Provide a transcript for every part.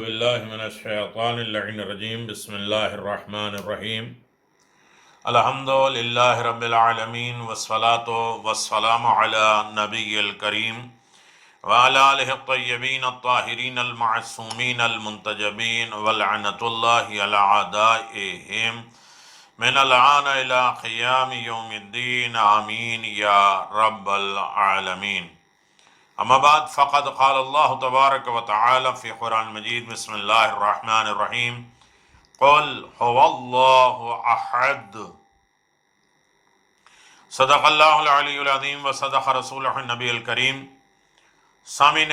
باللہ من الشیطان اللعین الرجیم بسم اللہ الرحمن الرحیم الحمد للہ رب العالمین والصلاة والسلام علی نبی الکریم وعلی آلہ الطیبین الطاہرین المعصومین المنتجبین ولعنت اللہ علی اعدائہم من الآن الى قیام یوم الدین آمین یا رب العالمین. اما بعد فقد قال اللہ تبارک و تعالی فی قرآن مجید بسم اللہ الرحمن الرحیم قل هو اللہ احد. صدق اللہ العلی العظیم و صدق رسولہ النبی الکریم. سامعین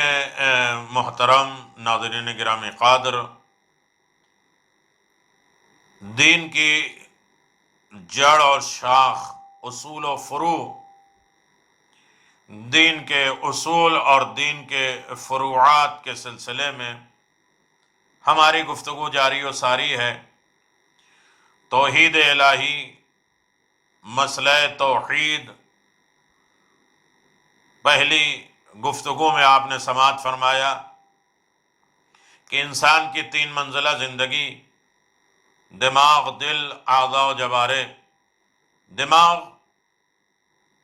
محترم، ناظرین گرامی قادر، دین کی جڑ اور شاخ، اصول و فروع، دین کے اصول اور دین کے فروعات کے سلسلے میں ہماری گفتگو جاری و ساری ہے. توحید الہی، مسئلہ توحید. پہلی گفتگو میں آپ نے سماعت فرمایا کہ انسان کی 3 منزلہ زندگی: دماغ، دل، اعضاء و جوارے. دماغ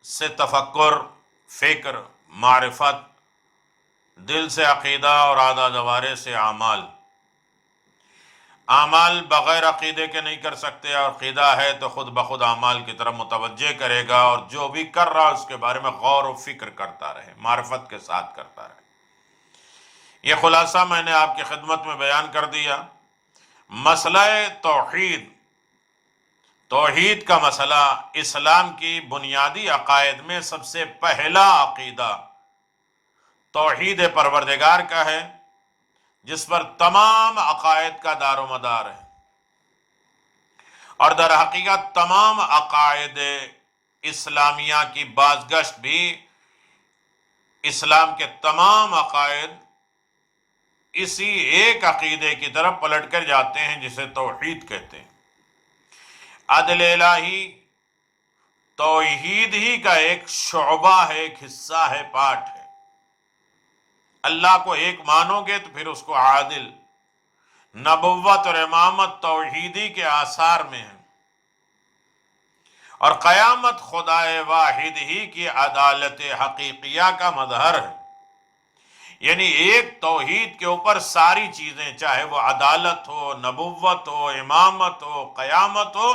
سے تفکر، فکر، معرفت، دل سے عقیدہ اور اعضاء جوارے سے اعمال. اعمال بغیر عقیدے کے نہیں کر سکتے، اور عقیدہ ہے تو خود بخود اعمال کی طرف متوجہ کرے گا، اور جو بھی کر رہا اس کے بارے میں غور و فکر کرتا رہے، معرفت کے ساتھ کرتا رہے. یہ خلاصہ میں نے آپ کی خدمت میں بیان کر دیا. مسئلہ توحید، توحید کا مسئلہ اسلام کی بنیادی عقائد میں سب سے پہلا عقیدہ توحید پروردگار کا ہے، جس پر تمام عقائد کا دار و مدار ہے. اور در حقیقت تمام عقائد اسلامیہ کی بازگشت بھی اسلام کے تمام عقائد اسی ایک عقیدے کی طرف پلٹ کر جاتے ہیں، جسے توحید کہتے ہیں. عدل الہی توحید ہی کا ایک شعبہ ہے، ایک حصہ ہے، پارٹ ہے. اللہ کو ایک مانو گے تو پھر اس کو عادل. نبوت اور امامت توحیدی کے آثار میں ہیں، اور قیامت خدا واحد ہی کی عدالت حقیقیہ کا مظہر ہے. یعنی ایک توحید کے اوپر ساری چیزیں، چاہے وہ عدالت ہو، نبوت ہو، امامت ہو، قیامت ہو،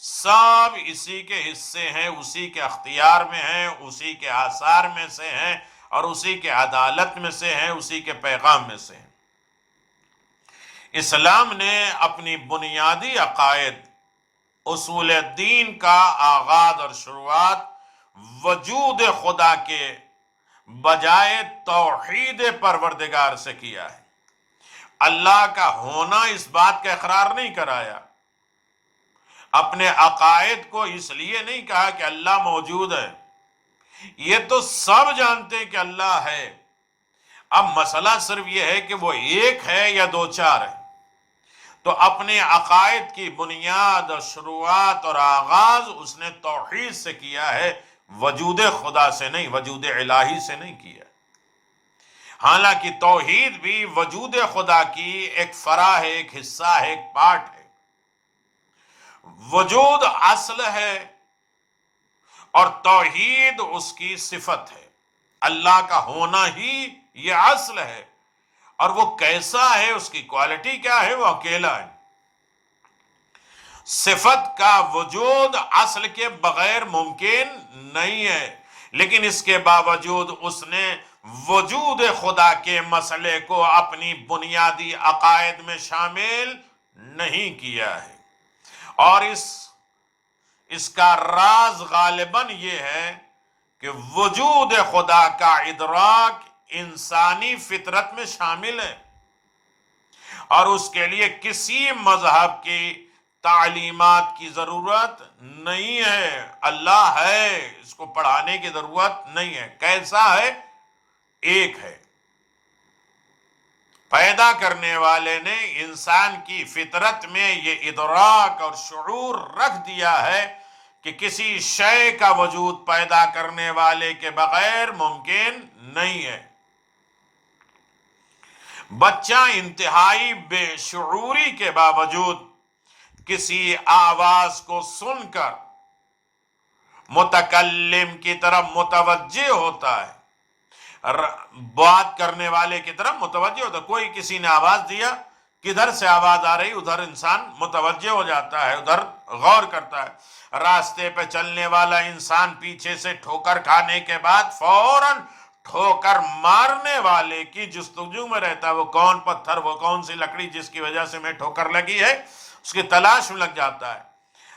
سب اسی کے حصے ہیں، اسی کے اختیار میں ہیں، اسی کے آثار میں سے ہیں، اور اسی کے عدالت میں سے ہیں، اسی کے پیغام میں سے ہیں. اسلام نے اپنی بنیادی عقائد، اصول دین کا آغاز اور شروعات وجود خدا کے بجائے توحید پروردگار سے کیا ہے. اللہ کا ہونا اس بات کا اقرار نہیں کرایا. اپنے عقائد کو اس لیے نہیں کہا کہ اللہ موجود ہے. یہ تو سب جانتے ہیں کہ اللہ ہے. اب مسئلہ صرف یہ ہے کہ وہ ایک ہے یا 2-4 ہے. تو اپنے عقائد کی بنیاد اور شروعات اور آغاز اس نے توحید سے کیا ہے، وجود خدا سے نہیں، وجود الہی سے نہیں کیا. حالانکہ توحید بھی وجود خدا کی ایک فرع ہے، ایک حصہ ہے، ایک پارٹ ہے. وجود اصل ہے اور توحید اس کی صفت ہے. اللہ کا ہونا ہی یہ اصل ہے، اور وہ کیسا ہے، اس کی کوالٹی کیا ہے، وہ اکیلا ہے. صفت کا وجود اصل کے بغیر ممکن نہیں ہے، لیکن اس کے باوجود اس نے وجود خدا کے مسئلے کو اپنی بنیادی عقائد میں شامل نہیں کیا ہے. اور اس کا راز غالباً یہ ہے کہ وجود خدا کا ادراک انسانی فطرت میں شامل ہے، اور اس کے لیے کسی مذہب کی تعلیمات کی ضرورت نہیں ہے. اللہ ہے، اس کو پڑھانے کی ضرورت نہیں ہے. کیسا ہے؟ ایک ہے. پیدا کرنے والے نے انسان کی فطرت میں یہ ادراک اور شعور رکھ دیا ہے کہ کسی شے کا وجود پیدا کرنے والے کے بغیر ممکن نہیں ہے. بچہ انتہائی بے شعوری کے باوجود کسی آواز کو سن کر متکلم کی طرف متوجہ ہوتا ہے، بات کرنے والے کی طرف متوجہ ہوتا ہے۔ کوئی کسی نے آواز دیا، کدھر سے آواز آ رہی، ادھر انسان متوجہ ہو جاتا ہے، ادھر غور کرتا ہے۔ راستے پہ چلنے والا انسان پیچھے سے ٹھوکر کھانے کے بعد فوراً ٹھوکر مارنے والے کی جستجو میں رہتا ہے، وہ کون پتھر، وہ کون سی لکڑی جس کی وجہ سے میں ٹھوکر لگی ہے، اس کی تلاش میں لگ جاتا ہے۔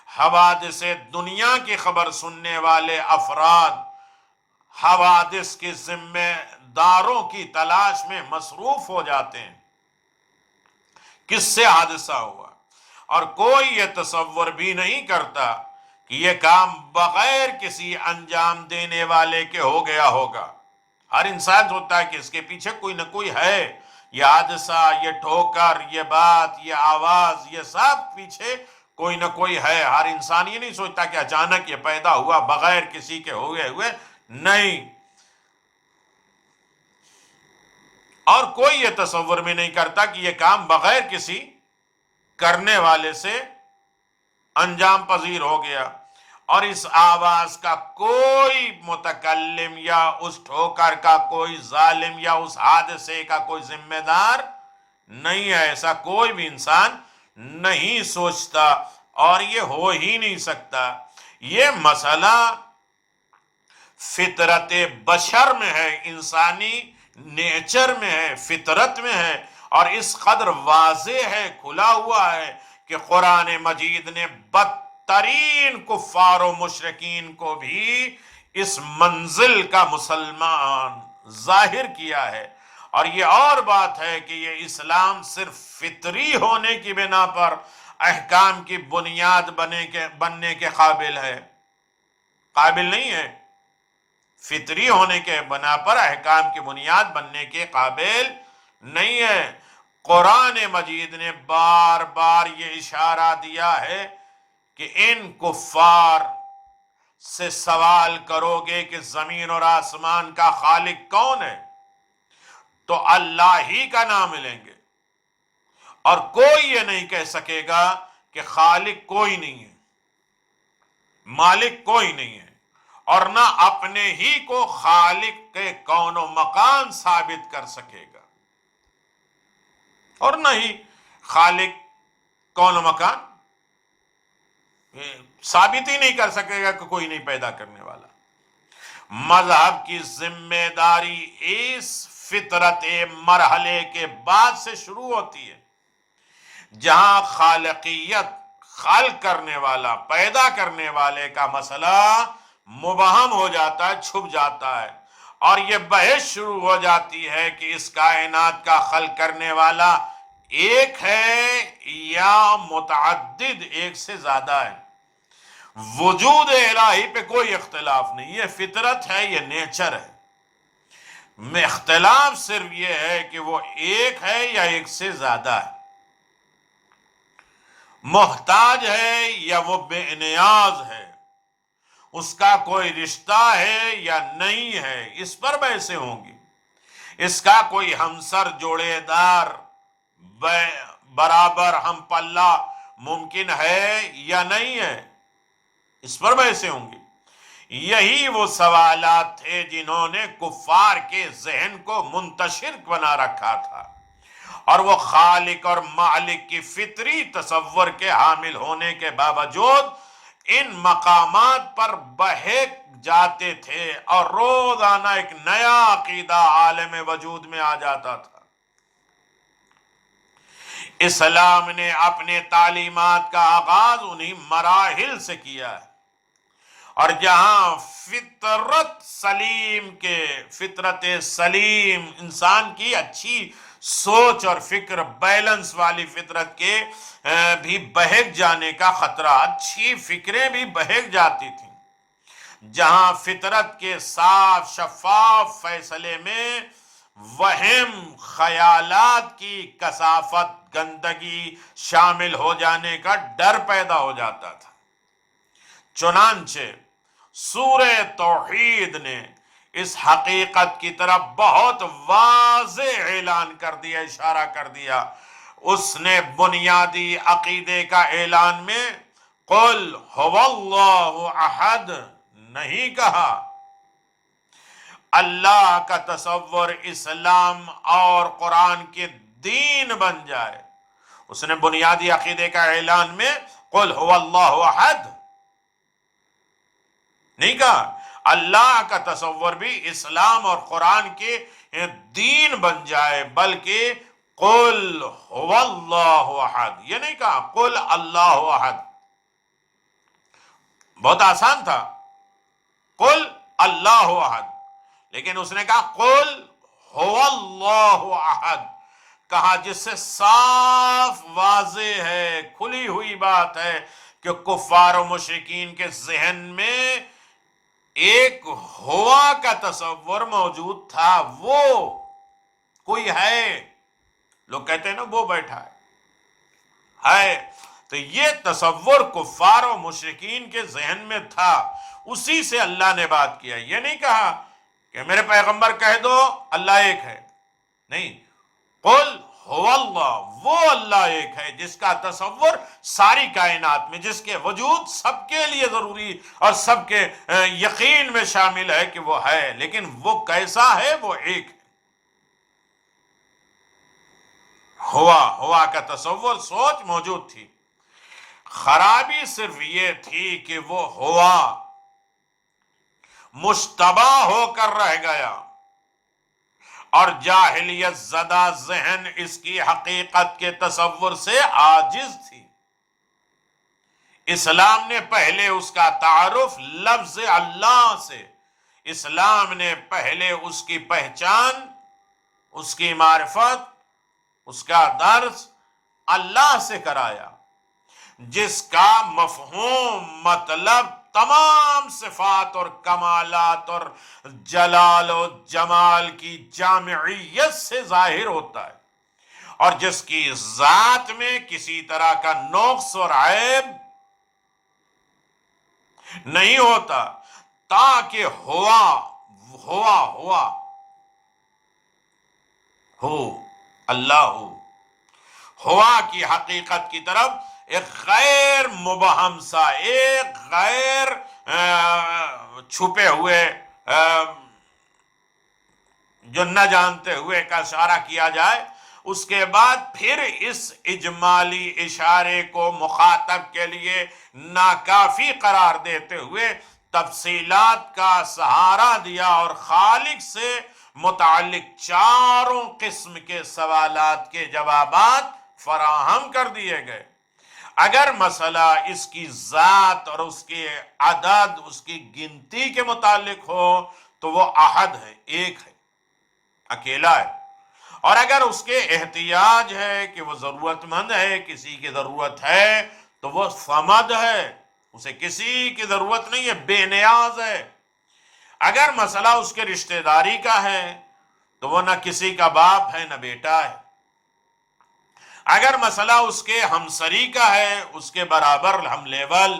حوادث دنیا کی خبر سننے والے افراد حوادث کے ذمہ داروں کی تلاش میں مصروف ہو جاتے ہیں، کس سے حادثہ ہوا، اور کوئی یہ تصور بھی نہیں کرتا کہ یہ کام بغیر کسی انجام دینے والے کے ہو گیا ہوگا۔ ہر انسان سوچتا ہے کہ اس کے پیچھے کوئی نہ کوئی ہے، یہ حادثہ، یہ ٹھوکر، یہ بات، یہ آواز، یہ سب پیچھے کوئی نہ کوئی ہے۔ ہر انسان یہ نہیں سوچتا کہ اچانک یہ پیدا ہوا بغیر کسی کے ہوئے نہیں۔ اور کوئی یہ تصور بھی نہیں کرتا کہ یہ کام بغیر کسی کرنے والے سے انجام پذیر ہو گیا، اور اس آواز کا کوئی متکلم یا اس ٹھوکر کا کوئی ظالم یا اس حادثے کا کوئی ذمہ دار نہیں ہے۔ ایسا کوئی بھی انسان نہیں سوچتا، اور یہ ہو ہی نہیں سکتا۔ یہ مسئلہ فطرت بشر میں ہے، انسانی نیچر میں ہے، فطرت میں ہے، اور اس قدر واضح ہے، کھلا ہوا ہے کہ قرآن مجید نے بدترین کفار و مشرکین کو بھی اس منزل کا مسلمان ظاہر کیا ہے۔ اور یہ اور بات ہے کہ یہ اسلام صرف فطری ہونے کی بنا پر احکام کی بنیاد بننے کے قابل ہے، قابل نہیں ہے۔ فطری ہونے کے بنا پر احکام کی بنیاد بننے کے قابل نہیں ہے۔ قرآن مجید نے بار بار یہ اشارہ دیا ہے کہ ان کفار سے سوال کرو گے کہ زمین اور آسمان کا خالق کون ہے، تو اللہ ہی کا نام لیں گے، اور کوئی یہ نہیں کہہ سکے گا کہ خالق کوئی نہیں ہے، مالک کوئی نہیں ہے، اور نہ اپنے ہی کو خالق کے کون و مکان ثابت کر سکے گا، اور نہ ہی خالق کون و مکان ثابت ہی نہیں کر سکے گا کہ کوئی نہیں پیدا کرنے والا۔ مذہب کی ذمہ داری اس فطرت مرحلے کے بعد سے شروع ہوتی ہے، جہاں خالقیت، خلق کرنے والا، پیدا کرنے والے کا مسئلہ مبہم ہو جاتا ہے، چھپ جاتا ہے، اور یہ بحث شروع ہو جاتی ہے کہ اس کائنات کا خلق کرنے والا ایک ہے یا متعدد، ایک سے زیادہ ہے۔ وجود الہی پہ کوئی اختلاف نہیں، یہ فطرت ہے، یہ نیچر ہے۔ میں اختلاف صرف یہ ہے کہ وہ ایک ہے یا ایک سے زیادہ ہے، محتاج ہے یا وہ بے نیاز ہے، اس کا کوئی رشتہ ہے یا نہیں ہے، اس پر بحثیں ہوں گی۔ اس کا کوئی ہمسر، جوڑے دار، برابر ہم پلہ ممکن ہے یا نہیں ہے، اس پر بحثیں ہوں گی۔ یہی وہ سوالات تھے جنہوں نے کفار کے ذہن کو منتشر بنا رکھا تھا، اور وہ خالق اور مالک کی فطری تصور کے حامل ہونے کے باوجود ان مقامات پر بہک جاتے تھے، اور روزانہ ایک نیا عقیدہ عالم وجود میں آ جاتا تھا۔ اسلام نے اپنے تعلیمات کا آغاز انہی مراحل سے کیا ہے، اور جہاں فطرت سلیم، انسان کی اچھی سوچ اور فکر، بیلنس والی فطرت کے بھی بہک جانے کا خطرہ، اچھی فکریں بھی بہک جاتی تھیں، جہاں فطرت کے صاف شفاف فیصلے میں وہم، خیالات کی کثافت، گندگی شامل ہو جانے کا ڈر پیدا ہو جاتا تھا۔ چنانچہ سورہ توحید نے اس حقیقت کی طرف بہت واضح اعلان کر دیا، اشارہ کر دیا۔ اس نے بنیادی عقیدے کا اعلان میں قل هو اللہ احد نہیں کہا۔ اللہ کا تصور اسلام اور قرآن کے دین بن جائے، اس نے بنیادی عقیدے کا اعلان میں قل هو اللہ احد نہیں کہا۔ اللہ کا تصور بھی اسلام اور قرآن کے دین بن جائے، بلکہ قل هو اللہ احد یہ نہیں کہا، قل اللہ احد۔ بہت آسان تھا، قل اللہ احد، لیکن اس نے کہا قل هو اللہ احد، کہا جس سے صاف واضح ہے، کھلی ہوئی بات ہے کہ کفار و مشرکین کے ذہن میں ایک ہوا کا تصور موجود تھا، وہ کوئی ہے، لوگ کہتے ہیں نا وہ بیٹھا ہے، تو یہ تصور کفار و مشرکین کے ذہن میں تھا، اسی سے اللہ نے بات کیا۔ یہ نہیں کہا کہ میرے پیغمبر کہہ دو اللہ ایک ہے، نہیں، قل هو اللہ، وہ اللہ ایک ہے جس کا تصور ساری کائنات میں، جس کے وجود سب کے لیے ضروری اور سب کے یقین میں شامل ہے کہ وہ ہے، لیکن وہ کیسا ہے، وہ ایک ہے۔ ہوا کا تصور، سوچ موجود تھی، خرابی صرف یہ تھی کہ وہ ہوا مشتبہ ہو کر رہ گیا، اور جاہلیت زدہ ذہن اس کی حقیقت کے تصور سے عاجز تھی۔ اسلام نے پہلے اس کا تعارف لفظ اللہ سے، اسلام نے پہلے اس کی پہچان، اس کی معرفت، اس کا درس اللہ سے کرایا، جس کا مفہوم، مطلب تمام صفات اور کمالات اور جلال و جمال کی جامعیت سے ظاہر ہوتا ہے، اور جس کی ذات میں کسی طرح کا نقص اور عیب نہیں ہوتا، تاکہ اللہ ہوا کی حقیقت کی طرف ایک غیر مبہم سا، ایک غیر چھپے ہوئے، جو نہ جانتے ہوئے کا اشارہ کیا جائے۔ اس کے بعد پھر اس اجمالی اشارے کو مخاطب کے لیے ناکافی قرار دیتے ہوئے تفصیلات کا سہارا دیا، اور خالق سے متعلق چاروں قسم کے سوالات کے جوابات فراہم کر دیے گئے۔ اگر مسئلہ اس کی ذات اور اس کے عدد، اس کی گنتی کے متعلق ہو تو وہ احد ہے، ایک ہے، اکیلا ہے، اور اگر اس کے احتیاج ہے کہ وہ ضرورت مند ہے، کسی کی ضرورت ہے، تو وہ صمد ہے، اسے کسی کی ضرورت نہیں ہے، بے نیاز ہے۔ اگر مسئلہ اس کے رشتہ داری کا ہے تو وہ نہ کسی کا باپ ہے نہ بیٹا ہے۔ اگر مسئلہ اس کے ہمسری کا ہے، اس کے برابر ہم لیول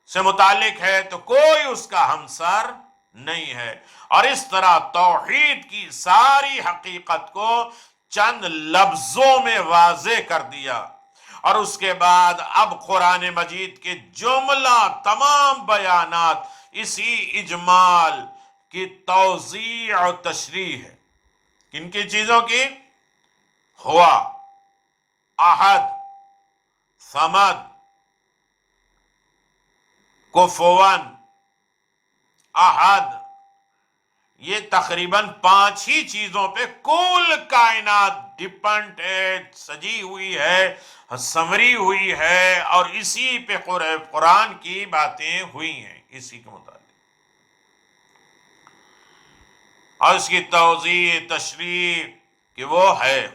سے متعلق ہے، تو کوئی اس کا ہمسر نہیں ہے۔ اور اس طرح توحید کی ساری حقیقت کو چند لفظوں میں واضح کر دیا، اور اس کے بعد اب قرآن مجید کے جملہ تمام بیانات اسی اجمال کی توضیح و تشریح ہے۔ کن کی چیزوں کی؟ ہوا، احد، صمد، کفوان، احد، یہ تقریباً 5 ہی چیزوں پہ کل کائنات ڈپینڈ ہے، سجی ہوئی ہے، سنوری ہوئی ہے، اور اسی پہ قرآن کی باتیں ہوئی ہیں، اسی کے مطابق، اور اس کی توضیح تشریح کہ وہ ہے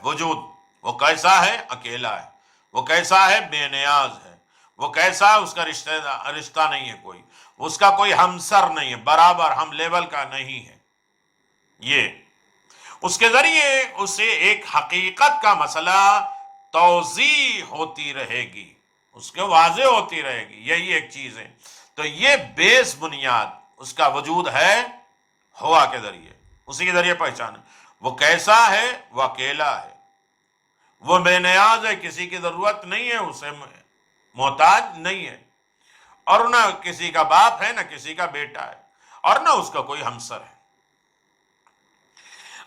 وجود، وہ کیسا ہے، اکیلا ہے، وہ کیسا ہے، بے نیاز ہے، وہ کیسا ہے، اس کا رشتہ نہیں ہے کوئی، اس کا کوئی ہمسر نہیں ہے، برابر ہم لیول کا نہیں ہے۔ یہ اس کے ذریعے اسے ایک حقیقت کا مسئلہ توضیح ہوتی رہے گی، اس کے واضح ہوتی رہے گی، یہی ایک چیز ہے۔ تو یہ بیس بنیاد اس کا وجود ہے ہوا کے ذریعے، اسی کے ذریعے پہچانے وہ کیسا ہے، وہ اکیلا ہے، وہ بے نیاز ہے، کسی کی ضرورت نہیں ہے، اسے محتاج نہیں ہے، اور نہ کسی کا باپ ہے، نہ کسی کا بیٹا ہے، اور نہ اس کا کوئی ہمسر ہے۔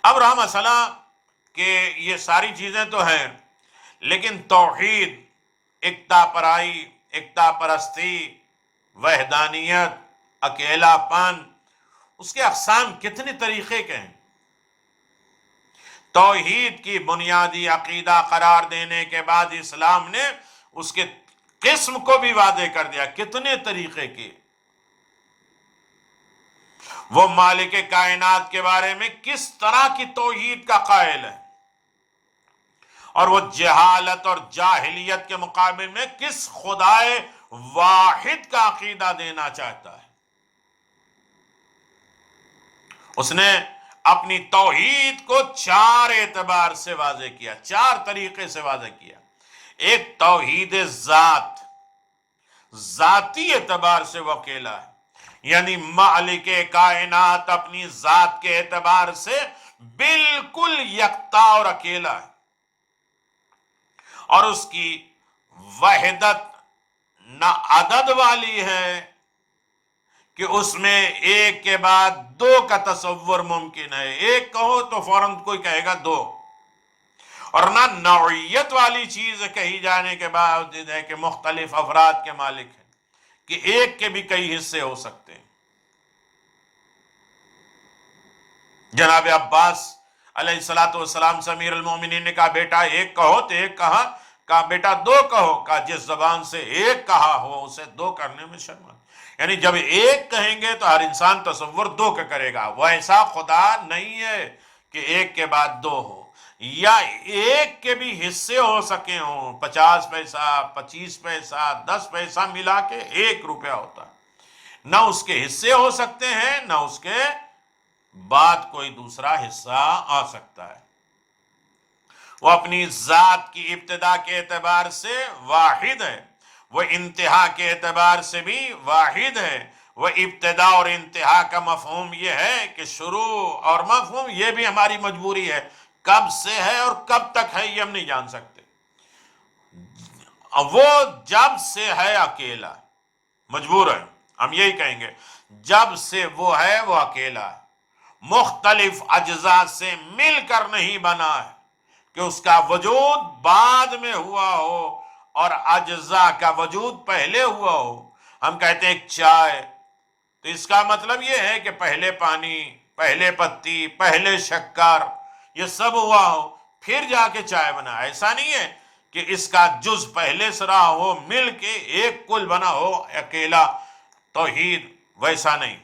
اب رہا مسئلہ کہ یہ ساری چیزیں تو ہیں، لیکن توحید، اکتا پرائی، اکتا پرستی، وحدانیت، اکیلا پن، اس کے اقسام کتنے طریقے کے ہیں۔ توحید کی بنیادی عقیدہ قرار دینے کے بعد اسلام نے اس کے قسم کو بھی واضح کر دیا، کتنے طریقے کی۔ وہ مالک کائنات کے بارے میں کس طرح کی توحید کا قائل ہے، اور وہ جہالت اور جاہلیت کے مقابل میں کس خدائے واحد کا عقیدہ دینا چاہتا ہے۔ اس نے اپنی توحید کو 4 اعتبار سے واضح کیا، 4 طریقے سے واضح کیا۔ ایک توحید ذات، ذاتی اعتبار سے وہ اکیلا ہے، یعنی مالک کائنات اپنی ذات کے اعتبار سے بالکل یکتا اور اکیلا ہے، اور اس کی وحدت نہ عدد والی ہے کہ اس میں ایک کے بعد 2 کا تصور ممکن ہے، ایک کہو تو فوراً کوئی کہے گا 2، اور نہ نوعیت والی چیز کہی جانے کے بعد ہے کہ مختلف افراد کے مالک ہیں، کہ ایک کے بھی کئی حصے ہو سکتے ہیں۔ جناب عباس علیہ السلام سے امیر المومنین نے کہا بیٹا ایک کہو تو ایک کہا بیٹا 2 کہو، کہا جس زبان سے ایک کہا ہو اسے 2 کرنے میں شرم آتی۔ یعنی جب ایک کہیں گے تو ہر انسان تصور 2 کا کرے گا، وہ ایسا خدا نہیں ہے کہ ایک کے بعد 2 ہو، یا ایک کے بھی حصے ہو سکے ہوں، 50 پیسہ، 25 پیسہ، 10 پیسہ ملا کے 1 روپیہ ہوتا ہے، نہ اس کے حصے ہو سکتے ہیں، نہ اس کے بعد کوئی دوسرا حصہ آ سکتا ہے۔ وہ اپنی ذات کی ابتدا کے اعتبار سے واحد ہے، وہ انتہا کے اعتبار سے بھی واحد ہے۔ وہ ابتدا اور انتہا کا مفہوم یہ ہے کہ شروع، اور مفہوم یہ بھی ہماری مجبوری ہے، کب سے ہے اور کب تک ہے یہ ہم نہیں جان سکتے۔ وہ جب سے ہے اکیلا، مجبور ہے، ہم یہی کہیں گے، جب سے وہ ہے وہ اکیلا ہے، مختلف اجزاء سے مل کر نہیں بنا ہے کہ اس کا وجود بعد میں ہوا ہو اور اجزاء کا وجود پہلے ہوا ہو۔ ہم کہتے ہیں ایک چائے، تو اس کا مطلب یہ ہے کہ پہلے پانی، پہلے پتی، پہلے شکر، یہ سب ہوا ہو پھر جا کے چائے بنا۔ ایسا نہیں ہے کہ اس کا جز پہلے سے رہا ہو، مل کے ایک کل بنا ہو اکیلا، توحید ویسا نہیں۔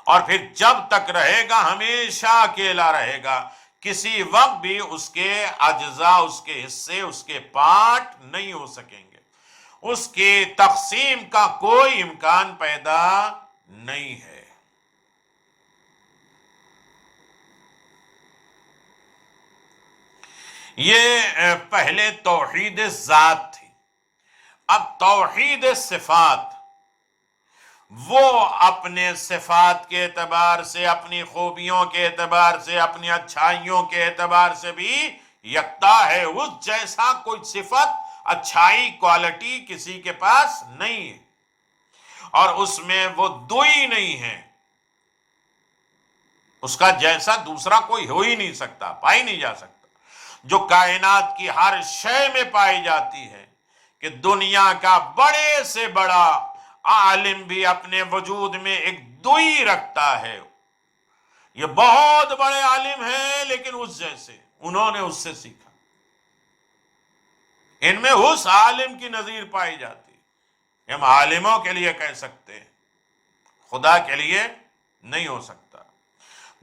اور پھر جب تک رہے گا ہمیشہ اکیلا رہے گا، کسی وقت بھی اس کے اجزاء، اس کے حصے، اس کے پارٹ نہیں ہو سکیں گے، اس کی تقسیم کا کوئی امکان پیدا نہیں ہے۔ یہ پہلے توحید ذات تھی۔ اب توحید صفات، وہ اپنے صفات کے اعتبار سے، اپنی خوبیوں کے اعتبار سے، اپنی اچھائیوں کے اعتبار سے بھی یکتا ہے، اس جیسا کوئی صفت، اچھائی، کوالٹی کسی کے پاس نہیں ہے، اور اس میں وہ دوئی نہیں ہے، اس کا جیسا دوسرا کوئی ہو ہی نہیں سکتا، پائی نہیں جا سکتا۔ جو کائنات کی ہر شے میں پائی جاتی ہے، کہ دنیا کا بڑے سے بڑا عالم بھی اپنے وجود میں ایک دوئی رکھتا ہے، یہ بہت بڑے عالم ہیں لیکن اس جیسے، انہوں نے اس سے سیکھا، ان میں اس عالم کی نظیر پائی جاتی ہے۔ ہم عالموں کے لیے کہہ سکتے ہیں، خدا کے لیے نہیں ہو سکتا۔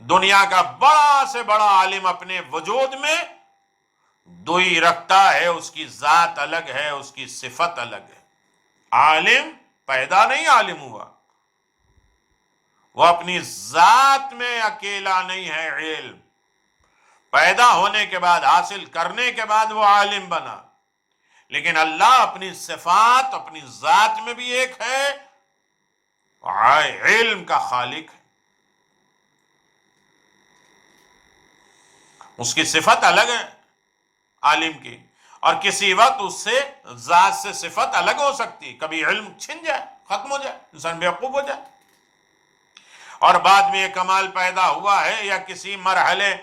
دنیا کا بڑا سے بڑا عالم اپنے وجود میں دوئی رکھتا ہے، اس کی ذات الگ ہے، اس کی صفت الگ ہے۔ عالم پیدا نہیں عالم ہوا، وہ اپنی ذات میں اکیلا نہیں ہے، علم پیدا ہونے کے بعد، حاصل کرنے کے بعد وہ عالم بنا، لیکن اللہ اپنی صفات، اپنی ذات میں بھی ایک ہے، علم کا خالق ہے۔ اس کی صفت الگ ہے عالم کی، اور کسی وقت اس سے ذات سے صفت الگ ہو سکتی، کبھی علم چھن جائے، ختم ہو جائے، انسان بیوقوف ہو جائے، اور بعد میں یہ کمال پیدا ہوا ہے، یا کسی مرحلے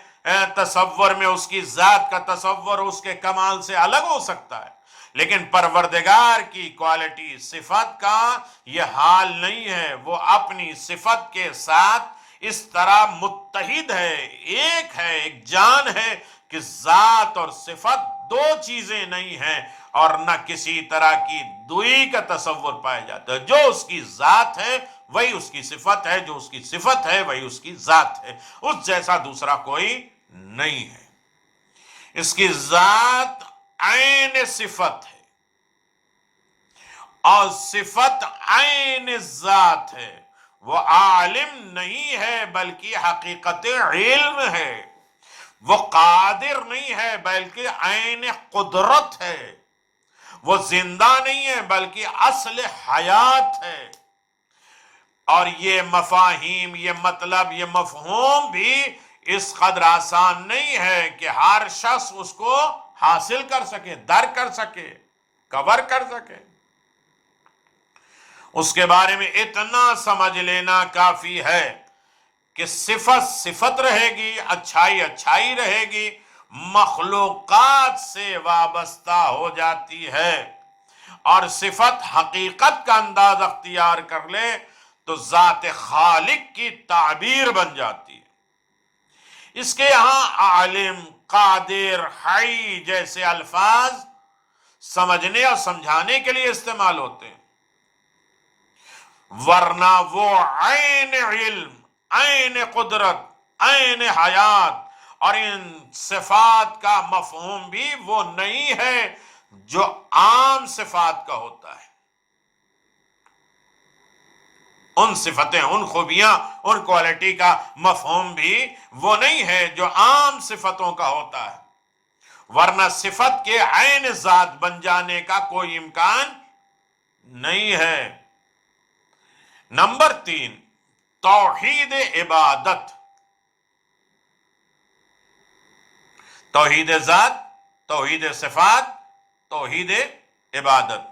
تصور میں اس کی ذات کا تصور اس کے کمال سے الگ ہو سکتا ہے، لیکن پروردگار کی کوالٹی صفت کا یہ حال نہیں ہے۔ وہ اپنی صفت کے ساتھ اس طرح متحد ہے، ایک ہے، ایک جان ہے کہ ذات اور صفت دو چیزیں نہیں ہیں، اور نہ کسی طرح کی دوئی کا تصور پایا جاتا ہے۔ جو اس کی ذات ہے وہی اس کی صفت ہے، جو اس کی صفت ہے وہی اس کی ذات ہے، اس جیسا دوسرا کوئی نہیں ہے۔ اس کی ذات عین صفت ہے اور صفت عین ذات ہے۔ وہ عالم نہیں ہے بلکہ حقیقت علم ہے، وہ قادر نہیں ہے بلکہ عین قدرت ہے، وہ زندہ نہیں ہے بلکہ اصل حیات ہے۔ اور یہ مفاہیم، یہ مطلب، یہ مفہوم بھی اس قدر آسان نہیں ہے کہ ہر شخص اس کو حاصل کر سکے، درک کر سکے، کور کر سکے۔ اس کے بارے میں اتنا سمجھ لینا کافی ہے کہ صفت صفت رہے گی، اچھائی اچھائی رہے گی، مخلوقات سے وابستہ ہو جاتی ہے، اور صفت حقیقت کا انداز اختیار کر لے تو ذات خالق کی تعبیر بن جاتی ہے۔ اس کے یہاں عالم، قادر، حی جیسے الفاظ سمجھنے اور سمجھانے کے لیے استعمال ہوتے ہیں، ورنہ وہ عین علم، عین قدرت، عین حیات اور ان صفات کا مفہوم بھی وہ نہیں ہے جو عام صفات کا ہوتا ہے۔ ان صفتیں، ان خوبیاں، ان کوالٹی کا مفہوم بھی وہ نہیں ہے جو عام صفتوں کا ہوتا ہے، ورنہ صفت کے عین ذات بن جانے کا کوئی امکان نہیں ہے۔ نمبر 3، توحید عبادت، توحید ذات، توحید صفات، توحید عبادت۔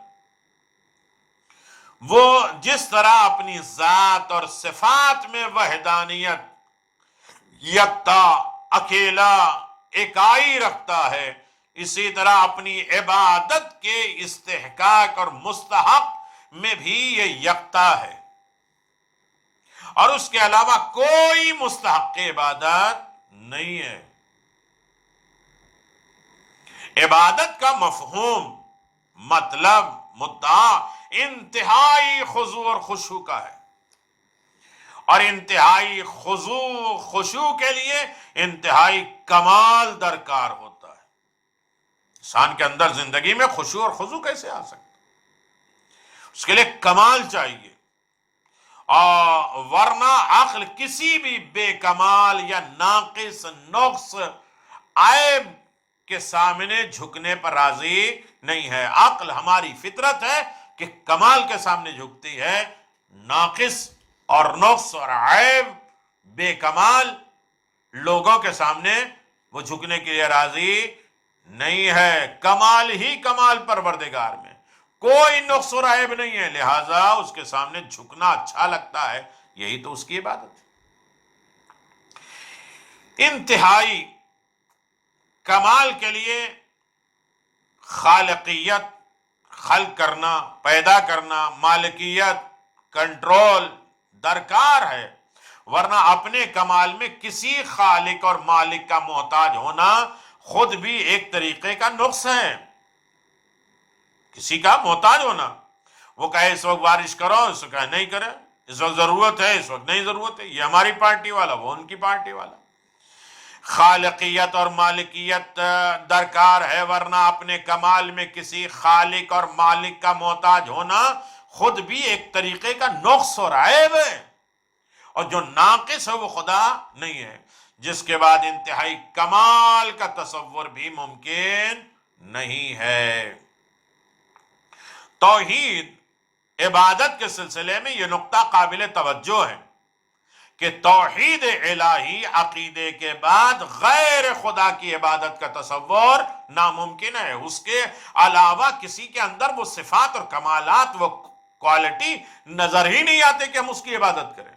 وہ جس طرح اپنی ذات اور صفات میں وحدانیت، یکتا، اکیلا، اکائی رکھتا ہے، اسی طرح اپنی عبادت کے استحقاق اور مستحق میں بھی یہ یکتا ہے، اور اس کے علاوہ کوئی مستحق عبادت نہیں ہے۔ عبادت کا مفہوم، مطلب، مدعا انتہائی خضوع اور خشوع کا ہے، اور انتہائی خضوع خشوع کے لیے انتہائی کمال درکار ہوتا ہے۔ انسان کے اندر زندگی میں خشوع اور خضوع کیسے آ سکتا؟ اس کے لیے کمال چاہیے، اور ورنہ عقل کسی بھی بے کمال یا ناقص، نقص، عیب کے سامنے جھکنے پر راضی نہیں ہے۔ عقل، ہماری فطرت ہے کہ کمال کے سامنے جھکتی ہے، ناقص اور نقص اور عیب، بے کمال لوگوں کے سامنے وہ جھکنے کے لیے راضی نہیں ہے۔ کمال ہی کمال پروردگار میں، کوئی نقص اور عیب نہیں ہے، لہذا اس کے سامنے جھکنا اچھا لگتا ہے، یہی تو اس کی عبادت ہے۔ انتہائی کمال کے لیے خالقیت، خلق کرنا، پیدا کرنا، مالکیت، کنٹرول درکار ہے، ورنہ اپنے کمال میں کسی خالق اور مالک کا محتاج ہونا خود بھی ایک طریقے کا نقص ہے۔ کسی کا محتاج ہونا، وہ کہے اس وقت بارش کرو، اس وقت کہے نہیں کرے، اس وقت ضرورت ہے، اس وقت نہیں ضرورت ہے، یہ ہماری پارٹی والا، وہ ان کی پارٹی والا۔ خالقیت اور مالکیت درکار ہے، ورنہ اپنے کمال میں کسی خالق اور مالک کا محتاج ہونا خود بھی ایک طریقے کا نقص اور عیب ہے، اور جو ناقص ہے وہ خدا نہیں ہے، جس کے بعد انتہائی کمال کا تصور بھی ممکن نہیں ہے۔ توحید عبادت کے سلسلے میں یہ نقطہ قابل توجہ ہے کہ توحید الہی عقیدے کے بعد غیر خدا کی عبادت کا تصور ناممکن ہے. اس کے علاوہ کسی کے اندر وہ صفات اور کمالات، وہ کوالٹی نظر ہی نہیں آتے کہ ہم اس کی عبادت کریں.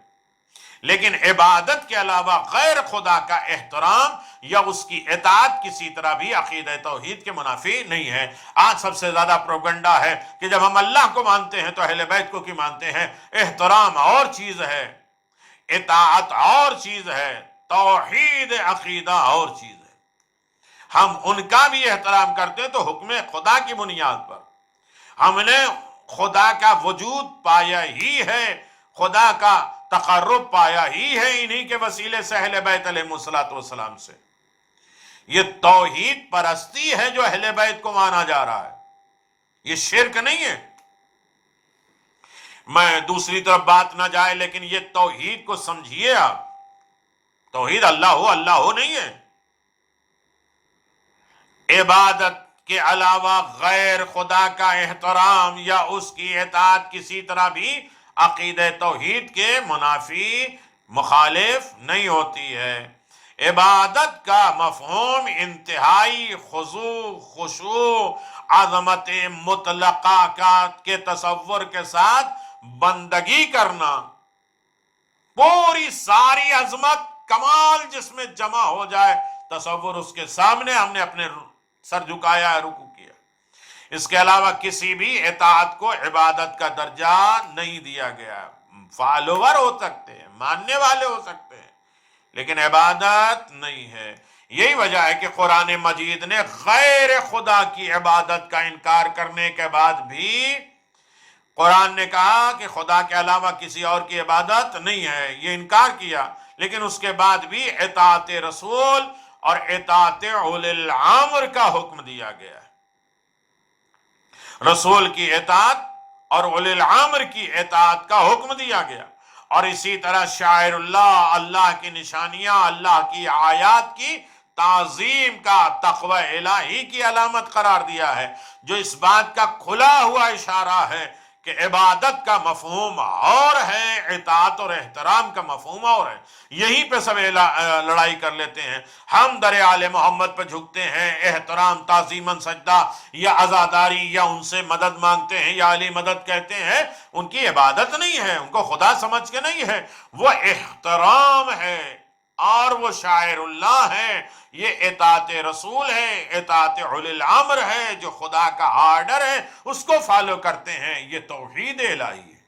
لیکن عبادت کے علاوہ غیر خدا کا احترام یا اس کی اطاعت کسی طرح بھی عقیدہ توحید کے منافی نہیں ہے. آج سب سے زیادہ پروپیگنڈا ہے کہ جب ہم اللہ کو مانتے ہیں تو اہل بیت کو کی مانتے ہیں. احترام اور چیز ہے، اطاعت اور چیز ہے، توحید عقیدہ اور چیز ہے. ہم ان کا بھی احترام کرتے تو حکم خدا کی بنیاد پر. ہم نے خدا کا وجود پایا ہی ہے، خدا کا تقرب پایا ہی ہے انہی کے وسیلے سے اہل بیت علیہ السلام سے. یہ توحید پرستی ہے جو اہل بیت کو مانا جا رہا ہے، یہ شرک نہیں ہے. میں دوسری طرف بات نہ جائے لیکن یہ توحید کو سمجھیے آپ. توحید اللہ ہو نہیں ہے. عبادت کے علاوہ غیر خدا کا احترام یا اس کی اطاعت کسی طرح بھی عقیدہ توحید کے منافی مخالف نہیں ہوتی ہے. عبادت کا مفہوم انتہائی خضوع، خشوع، عظمت مطلقہ کے تصور کے ساتھ بندگی کرنا. پوری ساری عظمت کمال جس میں جمع ہو جائے، تصور اس کے سامنے ہم نے اپنے سر جھکایا، رکوع کیا. اس کے علاوہ کسی بھی اطاعت کو عبادت کا درجہ نہیں دیا گیا. فالوور ہو سکتے ہیں، ماننے والے ہو سکتے ہیں، لیکن عبادت نہیں ہے. یہی وجہ ہے کہ قرآن مجید نے غیر خدا کی عبادت کا انکار کرنے کے بعد بھی قرآن نے کہا کہ خدا کے علاوہ کسی اور کی عبادت نہیں ہے، یہ انکار کیا. لیکن اس کے بعد بھی اطاعت رسول اور اطاعت اولی الامر کا حکم دیا گیا ہے. رسول کی اطاعت اور اولی الامر کی اطاعت کا حکم دیا گیا. اور اسی طرح شاعر اللہ، اللہ کی نشانیاں، اللہ کی آیات کی تعظیم کا تقوی الہی کی علامت قرار دیا ہے، جو اس بات کا کھلا ہوا اشارہ ہے کہ عبادت کا مفہوم اور ہے، اطاعت اور احترام کا مفہوم اور ہے. یہیں پہ سب لڑائی کر لیتے ہیں. ہم در آل محمد پہ جھکتے ہیں، احترام، تعظیماً سجدہ یا عزاداری یا ان سے مدد مانگتے ہیں یا علی مدد کہتے ہیں. ان کی عبادت نہیں ہے، ان کو خدا سمجھ کے نہیں ہے، وہ احترام ہے اور وہ شاعر اللہ ہے. یہ اطاعت رسول ہے، اطاعت اولی الامر ہے، جو خدا کا آرڈر ہے اس کو فالو کرتے ہیں. یہ توحید الہی ہے.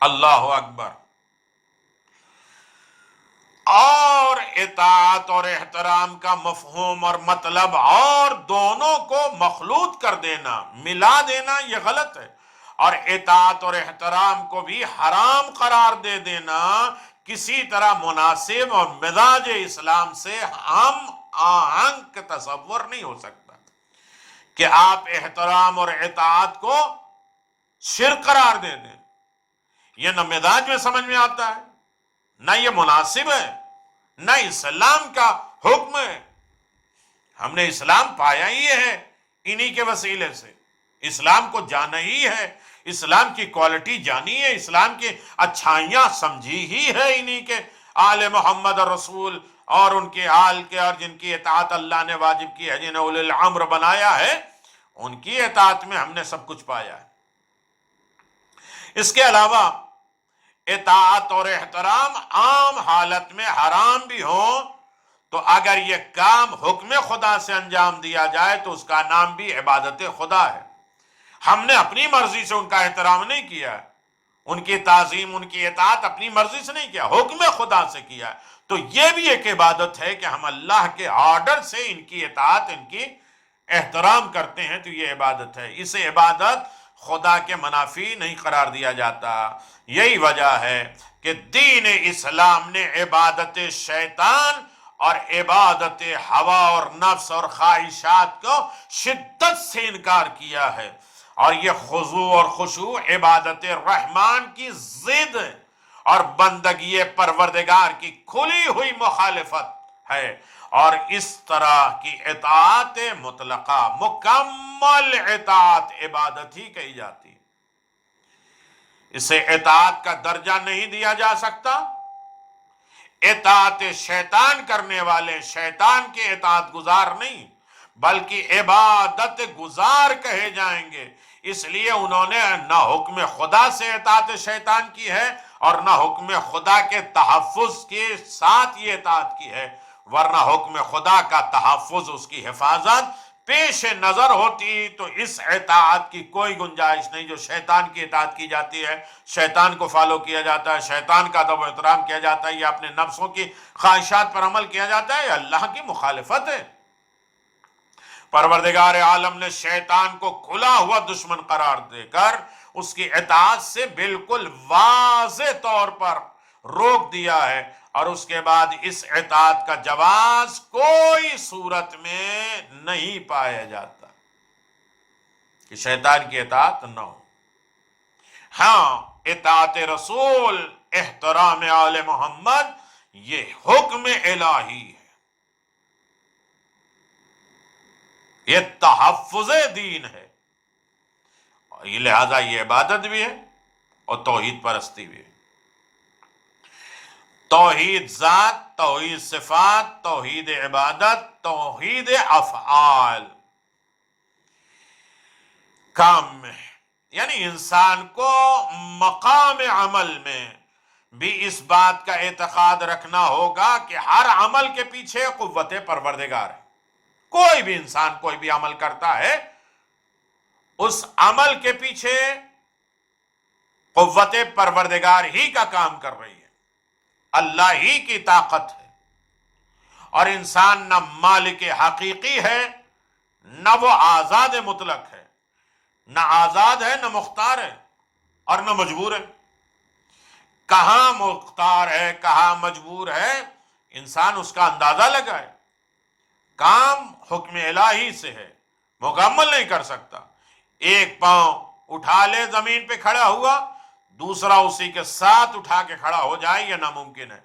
اللہ اکبر. اور اطاعت اور احترام کا مفہوم اور مطلب اور دونوں کو مخلوط کر دینا، ملا دینا، یہ غلط ہے. اور اطاعت اور احترام کو بھی حرام قرار دے دینا کسی طرح مناسب اور مزاج اسلام سے ہم آہنگ تصور نہیں ہو سکتا کہ آپ احترام اور اطاعت کو شرک قرار دے دیں. یہ نہ مزاج میں سمجھ میں آتا ہے، نہ یہ مناسب ہے، نہ اسلام کا حکم ہے. ہم نے اسلام پایا ہی ہے انہی کے وسیلے سے، اسلام کو جانا ہی ہے، اسلام کی کوالٹی جانی ہے، اسلام کی اچھائیاں سمجھی ہی ہے انہی کے آل محمد رسول اور ان کے آل کے، اور جن کی اطاعت اللہ نے واجب کی ہے، جنہیں اولی الامر بنایا ہے، ان کی اطاعت میں ہم نے سب کچھ پایا ہے. اس کے علاوہ اطاعت اور احترام عام حالت میں حرام بھی ہوں تو اگر یہ کام حکم خدا سے انجام دیا جائے تو اس کا نام بھی عبادت خدا ہے. ہم نے اپنی مرضی سے ان کا احترام نہیں کیا، ان کی تعظیم، ان کی اطاعت اپنی مرضی سے نہیں کیا، حکم خدا سے کیا. تو یہ بھی ایک عبادت ہے کہ ہم اللہ کے آرڈر سے ان کی اطاعت، ان کی احترام کرتے ہیں، تو یہ عبادت ہے. اسے عبادت خدا کے منافی نہیں قرار دیا جاتا. یہی وجہ ہے کہ دین اسلام نے عبادت شیطان اور عبادت ہوا اور نفس اور خواہشات کو شدت سے انکار کیا ہے. اور یہ خضوع اور خشوع عبادت رحمان کی ضد اور بندگی پروردگار کی کھلی ہوئی مخالفت ہے. اور اس طرح کی اطاعت مطلقہ، مکمل اطاعت عبادت ہی کہی جاتی ہے. اسے اطاعت کا درجہ نہیں دیا جا سکتا۔ اطاعت شیطان کرنے والے شیطان کے اطاعت گزار نہیں بلکہ عبادت گزار کہے جائیں گے، اس لیے انہوں نے نہ حکم خدا سے اطاعت شیطان کی ہے اور نہ حکم خدا کے تحفظ کے ساتھ یہ اطاعت کی ہے، ورنہ حکم خدا کا تحفظ، اس کی حفاظت پیش نظر ہوتی تو اس اطاعت کی کوئی گنجائش نہیں جو شیطان کی اطاعت کی جاتی ہے، شیطان کو فالو کیا جاتا ہے، شیطان کا ادب و احترام کیا جاتا ہے، یا اپنے نفسوں کی خواہشات پر عمل کیا جاتا ہے، یا اللہ کی مخالفت ہے۔ پروردگار عالم نے شیطان کو کھلا ہوا دشمن قرار دے کر اس کی اطاعت سے بالکل واضح طور پر روک دیا ہے، اور اس کے بعد اس اطاعت کا جواز کوئی صورت میں نہیں پایا جاتا کہ شیطان کی اطاعت نہ ہو۔ ہاں، اطاعت رسول، احترام آل محمد، یہ حکم الہی ہے، یہ تحفظ دین ہے، اور یہ لہذا یہ عبادت بھی ہے اور توحید پرستی بھی ہے۔ توحید ذات، توحید صفات، توحید عبادت، توحید افعال کام میں، یعنی انسان کو مقام عمل میں بھی اس بات کا اعتقاد رکھنا ہوگا کہ ہر عمل کے پیچھے قوت پروردگار ہے۔ کوئی بھی انسان کوئی بھی عمل کرتا ہے، اس عمل کے پیچھے قوت پروردگار ہی کا کام کر رہی ہے، اللہ ہی کی طاقت ہے، اور انسان نہ مالک حقیقی ہے، نہ وہ آزاد مطلق ہے، نہ آزاد ہے، نہ مختار ہے، اور نہ مجبور ہے۔ کہاں مختار ہے، کہاں مجبور ہے، انسان اس کا اندازہ لگائے۔ کام حکم الہی سے ہے، مکمل نہیں کر سکتا۔ ایک پاؤں اٹھا لے زمین پہ کھڑا ہوا، دوسرا اسی کے ساتھ اٹھا کے کھڑا ہو جائے، یہ ناممکن ہے۔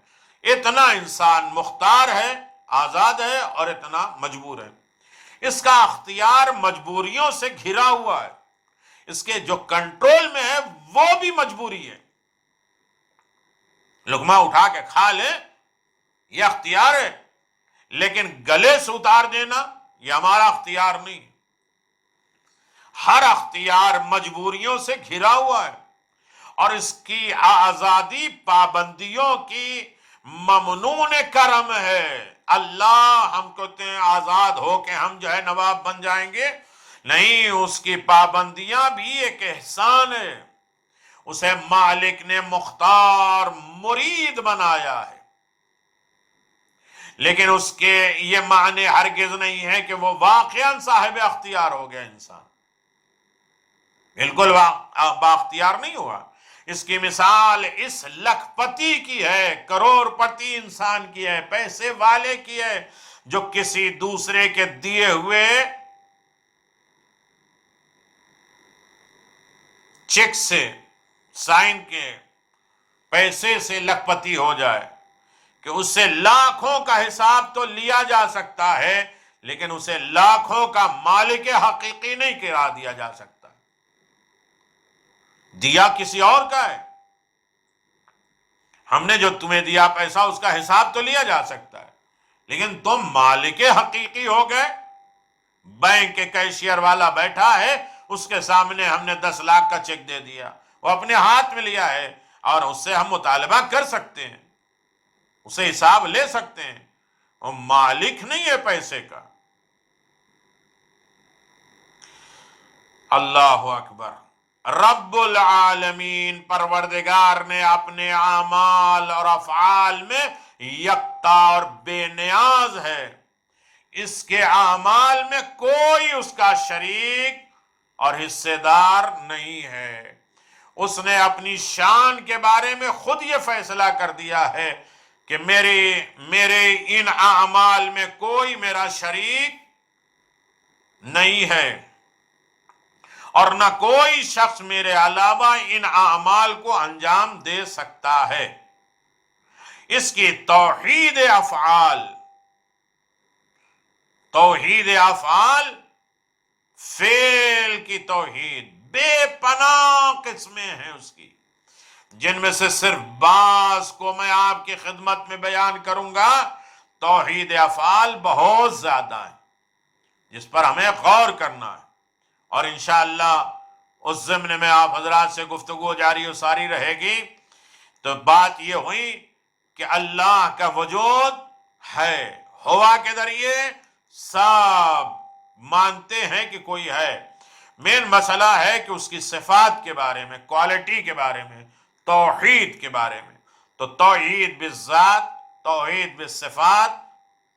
اتنا انسان مختار ہے، آزاد ہے، اور اتنا مجبور ہے۔ اس کا اختیار مجبوریوں سے گھرا ہوا ہے، اس کے جو کنٹرول میں ہے وہ بھی مجبوری ہے۔ لقمہ اٹھا کے کھا لے یہ اختیار ہے، لیکن گلے سے اتار دینا یہ ہمارا اختیار نہیں۔ ہر اختیار مجبوریوں سے گھرا ہوا ہے، اور اس کی آزادی پابندیوں کی ممنون کرم ہے۔ اللہ ہم کہتے ہیں آزاد ہو کے ہم جو ہے نواب بن جائیں گے، نہیں، اس کی پابندیاں بھی ایک احسان ہے۔ اسے مالک نے مختار مرید بنایا ہے، لیکن اس کے یہ معنی ہرگز نہیں ہے کہ وہ واقعاً صاحب اختیار ہو گیا انسان، بالکل بااختیار نہیں ہوا۔ اس کی مثال اس لکھ پتی کی ہے، کروڑ پتی انسان کی ہے، پیسے والے کی ہے، جو کسی دوسرے کے دیے ہوئے چیک سے، سائن کے پیسے سے لکھ پتی ہو جائے، کہ اس سے لاکھوں کا حساب تو لیا جا سکتا ہے، لیکن اسے لاکھوں کا مالک حقیقی نہیں قرار دیا جا سکتا۔ دیا کسی اور کا ہے، ہم نے جو تمہیں دیا پیسہ اس کا حساب تو لیا جا سکتا ہے، لیکن تم مالک حقیقی ہو گئے۔ بینک کے کیشیئر والا بیٹھا ہے، اس کے سامنے ہم نے 10 لاکھ کا چیک دے دیا، وہ اپنے ہاتھ میں لیا ہے، اور اس سے ہم مطالبہ کر سکتے ہیں، اسے حساب لے سکتے ہیں، وہ مالک نہیں ہے پیسے کا۔ اللہ اکبر۔ رب العالمین پروردگار نے اپنے اعمال اور افعال میں یکتا اور بے نیاز ہے، اس کے اعمال میں کوئی اس کا شریک اور حصے دار نہیں ہے۔ اس نے اپنی شان کے بارے میں خود یہ فیصلہ کر دیا ہے کہ میرے ان اعمال میں کوئی میرا شریک نہیں ہے، اور نہ کوئی شخص میرے علاوہ ان اعمال کو انجام دے سکتا ہے۔ اس کی توحید افعال، فعل کی توحید بے پناہ قسمیں ہیں اس کی، جن میں سے صرف بعض کو میں آپ کی خدمت میں بیان کروں گا۔ توحید افعال بہت زیادہ ہے جس پر ہمیں غور کرنا ہے، اور انشاءاللہ اس ضمن میں آپ حضرات سے گفتگو جاری و ساری رہے گی۔ تو بات یہ ہوئی کہ اللہ کا وجود ہے، ہوا کے ذریعے سب مانتے ہیں کہ کوئی ہے۔ مین مسئلہ ہے کہ اس کی صفات کے بارے میں، کوالٹی کے بارے میں، توحید کے بارے میں۔ تو توحید بالذات، توحید بالصفات،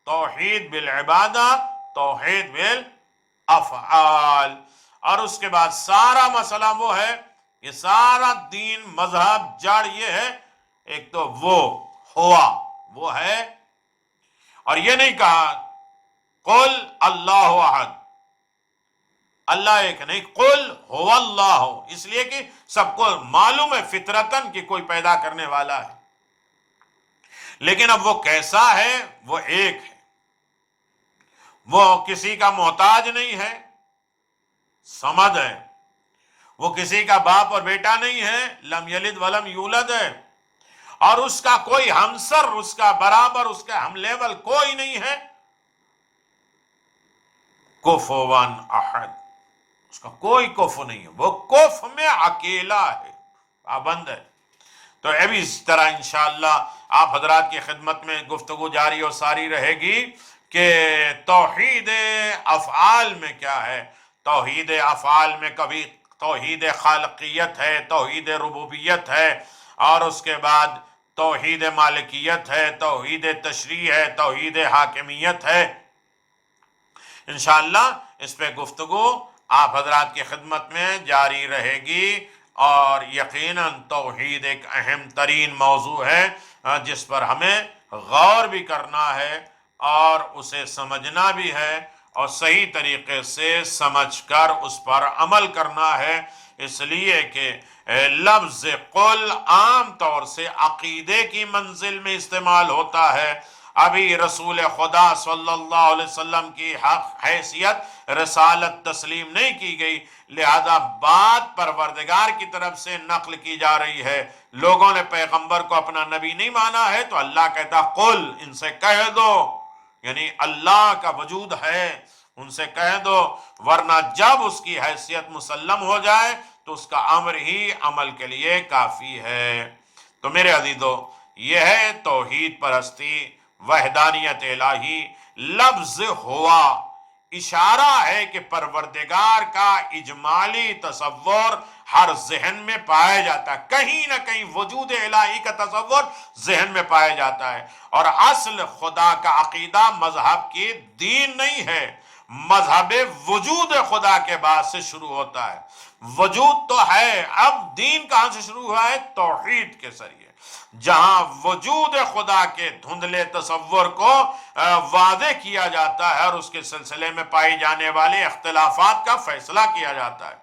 توحید بالعبادہ، توحید بالافعال، اور اس کے بعد سارا مسئلہ وہ ہے، یہ سارا دین مذہب جڑ یہ ہے، ایک تو وہ ہوا وہ ہے، اور یہ نہیں کہا قل اللہ احد، اللہ ایک نہیں، قل هو اللہ، اس لیے کہ سب کو معلوم ہے فطرتاً کہ کوئی پیدا کرنے والا ہے، لیکن اب وہ کیسا ہے؟ وہ ایک ہے، وہ کسی کا محتاج نہیں ہے، صمد ہے، وہ کسی کا باپ اور بیٹا نہیں ہے، لم یلد ولم یولد ہے، اور اس کا کوئی ہمسر، اس کا برابر، اس کا ہم لیول کوئی نہیں ہے، کفوا احد، اس کا کوئی کف نہیں ہے، وہ کف میں اکیلا ہے، پابند ہے۔ تو ابھی اس طرح انشاءاللہ آپ حضرات کی خدمت میں گفتگو جاری اور ساری رہے گی کہ توحید افعال میں کیا ہے۔ توحید افعال میں کبھی توحید خالقیت ہے، توحید ربوبیت ہے، اور اس کے بعد توحید مالکیت ہے، توحید تشریع ہے، توحید حاکمیت ہے۔ انشاءاللہ اس پہ گفتگو آپ حضرات کی خدمت میں جاری رہے گی، اور یقیناً توحید ایک اہم ترین موضوع ہے جس پر ہمیں غور بھی کرنا ہے اور اسے سمجھنا بھی ہے، اور صحیح طریقے سے سمجھ کر اس پر عمل کرنا ہے، اس لیے کہ لفظ قل عام طور سے عقیدے کی منزل میں استعمال ہوتا ہے۔ ابھی رسول خدا صلی اللہ علیہ وسلم کی حیثیت رسالت تسلیم نہیں کی گئی، لہذا بات پروردگار کی طرف سے نقل کی جا رہی ہے۔ لوگوں نے پیغمبر کو اپنا نبی نہیں مانا ہے تو اللہ کہتا قل، ان سے کہہ دو، یعنی اللہ کا وجود ہے، ان سے کہہ دو، ورنہ جب اس کی حیثیت مسلم ہو جائے تو اس کا امر ہی عمل کے لیے کافی ہے۔ تو میرے عزیزو، یہ ہے توحید پرستی، وحدانیت الہی۔ لفظ ہوا اشارہ ہے کہ پروردگار کا اجمالی تصور ہر ذہن میں پایا جاتا ہے، کہیں نہ کہیں وجود الہی کا تصور ذہن میں پایا جاتا ہے، اور اصل خدا کا عقیدہ مذہب کی دین نہیں ہے، مذہب وجود خدا کے بعد سے شروع ہوتا ہے۔ وجود تو ہے، اب دین کہاں سے شروع ہوا ہے؟ توحید کے ذریعے، جہاں وجود خدا کے دھندلے تصور کو واضح کیا جاتا ہے اور اس کے سلسلے میں پائی جانے والے اختلافات کا فیصلہ کیا جاتا ہے۔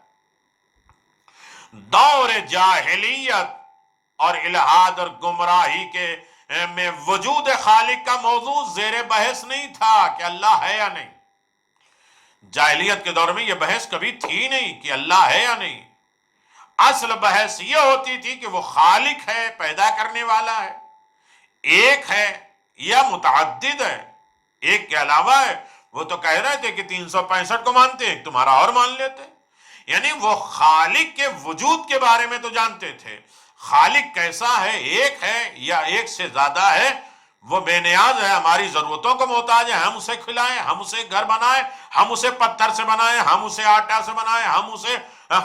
دور جاہلیت اور الحاد اور گمراہی کے میں وجود خالق کا موضوع زیر بحث نہیں تھا کہ اللہ ہے یا نہیں۔ جاہلیت کے دور میں یہ بحث کبھی تھی نہیں کہ اللہ ہے یا نہیں، اصل بحث یہ ہوتی تھی کہ وہ خالق ہے، پیدا کرنے والا ہے، ایک ہے یا متعدد ہے، ایک کے علاوہ ہے۔ وہ تو کہہ رہے تھے کہ 365 کو مانتے ہیں، تمہارا اور مان لیتے، یعنی وہ خالق کے وجود کے بارے میں تو جانتے تھے، خالق کیسا ہے، ایک ہے یا ایک سے زیادہ ہے، وہ بے نیاز ہے، ہماری ضرورتوں کو محتاج ہے، ہم اسے کھلائیں، ہم اسے گھر بنائیں، ہم اسے پتھر سے بنائیں، ہم اسے آٹا سے بنائیں، ہم اسے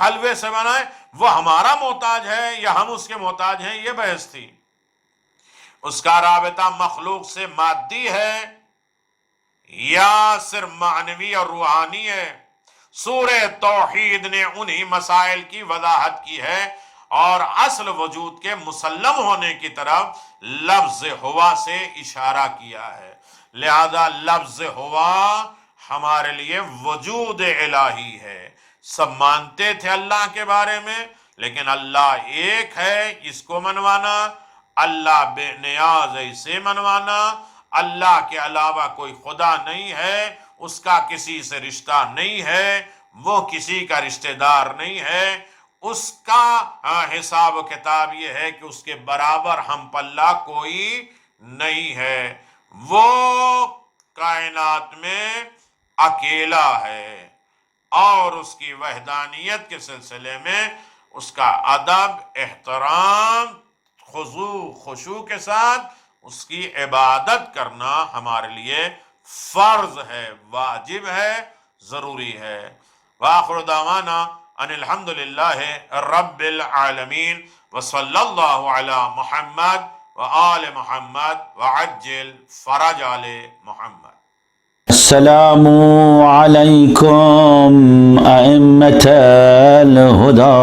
حلوے سے بنائیں، وہ ہمارا محتاج ہے یا ہم اس کے محتاج ہیں، یہ بحث تھی۔ اس کا رابطہ مخلوق سے مادی ہے یا صرف معنوی اور روحانی ہے؟ سورہ توحید نے انہی مسائل کی وضاحت کی ہے اور اصل وجود کے مسلم ہونے کی طرف لفظ ہوا سے اشارہ کیا ہے، لہذا لفظ ہوا ہمارے لیے وجود الہی ہے۔ سب مانتے تھے اللہ کے بارے میں، لیکن اللہ ایک ہے، اس کو منوانا، اللہ بے نیاز ہے، اسے منوانا، اللہ کے علاوہ کوئی خدا نہیں ہے، اس کا کسی سے رشتہ نہیں ہے، وہ کسی کا رشتہ دار نہیں ہے، اس کا حساب و کتاب یہ ہے کہ اس کے برابر ہم پلہ کوئی نہیں ہے، وہ کائنات میں اکیلا ہے، اور اس کی وحدانیت کے سلسلے میں اس کا ادب، احترام، خشوع کے ساتھ اس کی عبادت کرنا ہمارے لیے فرض ہے، واجب ہے، ضروری ہے۔ وآخر دعوانا ان الحمدللہ رب العالمین وصلی اللہ علی محمد وآل محمد وعجل فرج آل محمد۔ السلام علیکم ائمة الہدی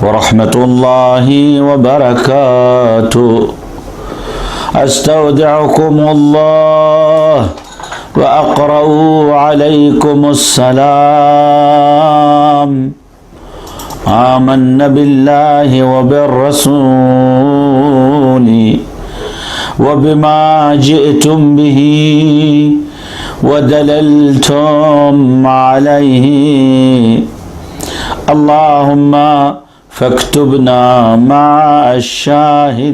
ورحمۃ اللہ وبرکاتہ۔ استودعکم اللہ واقرأ علیکم السلام۔ آمنا باللہ وبالرسول وبما جئتم به ودللتم عليه اللهم فاكتبنا مع الشاهدين۔